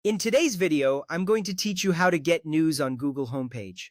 In today's video, I'm going to teach you how to get news on Google homepage.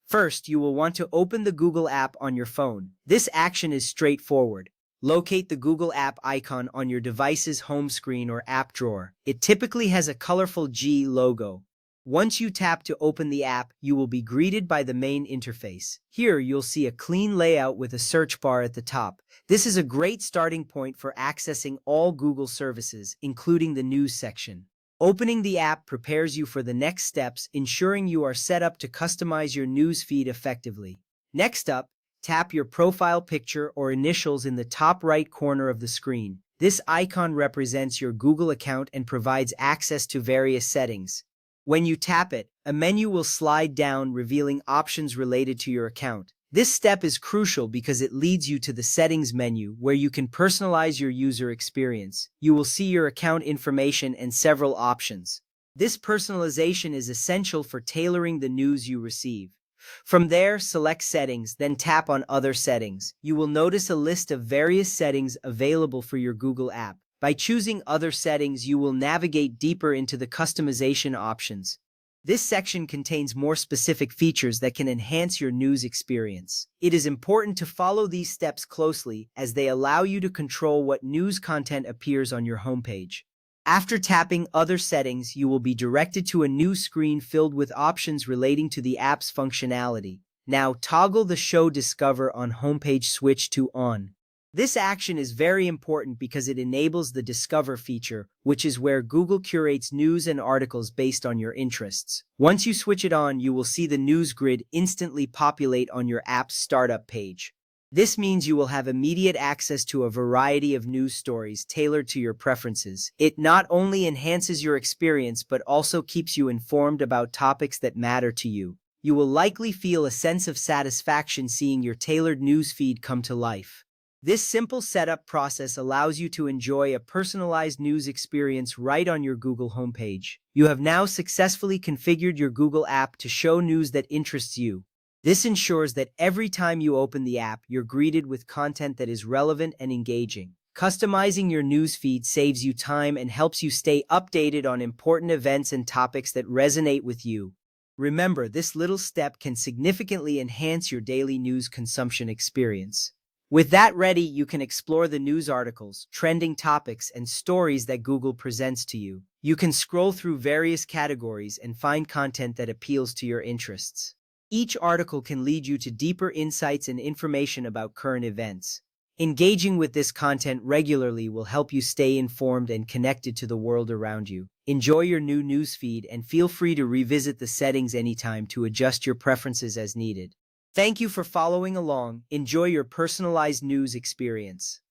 First, you will want to open the Google app on your phone. This action is straightforward. Locate the Google app icon on your device's home screen or app drawer. It typically has a colorful G logo. Once you tap to open the app, you will be greeted by the main interface. Here, you'll see a clean layout with a search bar at the top. This is a great starting point for accessing all Google services, including the news section. Opening the app prepares you for the next steps, ensuring you are set up to customize your news feed effectively. Next up, tap your profile picture or initials in the top right corner of the screen. This icon represents your Google account and provides access to various settings. When you tap it, a menu will slide down, revealing options related to your account. This step is crucial because it leads you to the settings menu where you can personalize your user experience. You will see your account information and several options. This personalization is essential for tailoring the news you receive. From there, select Settings, then tap on Other Settings. You will notice a list of various settings available for your Google app. By choosing Other Settings, you will navigate deeper into the customization options. This section contains more specific features that can enhance your news experience. It is important to follow these steps closely as they allow you to control what news content appears on your homepage. After tapping Other Settings, you will be directed to a new screen filled with options relating to the app's functionality. Now toggle the Show Discover on Homepage switch to On. This action is very important because it enables the Discover feature, which is where Google curates news and articles based on your interests. Once you switch it on, you will see the news grid instantly populate on your app's startup page. This means you will have immediate access to a variety of news stories tailored to your preferences. It not only enhances your experience but also keeps you informed about topics that matter to you. You will likely feel a sense of satisfaction seeing your tailored news feed come to life. This simple setup process allows you to enjoy a personalized news experience right on your Google homepage. You have now successfully configured your Google app to show news that interests you. This ensures that every time you open the app, you're greeted with content that is relevant and engaging. Customizing your news feed saves you time and helps you stay updated on important events and topics that resonate with you. Remember, this little step can significantly enhance your daily news consumption experience. With that ready, you can explore the news articles, trending topics, and stories that Google presents to you. You can scroll through various categories and find content that appeals to your interests. Each article can lead you to deeper insights and information about current events. Engaging with this content regularly will help you stay informed and connected to the world around you. Enjoy your new news feed and feel free to revisit the settings anytime to adjust your preferences as needed. Thank you for following along. Enjoy your personalized news experience.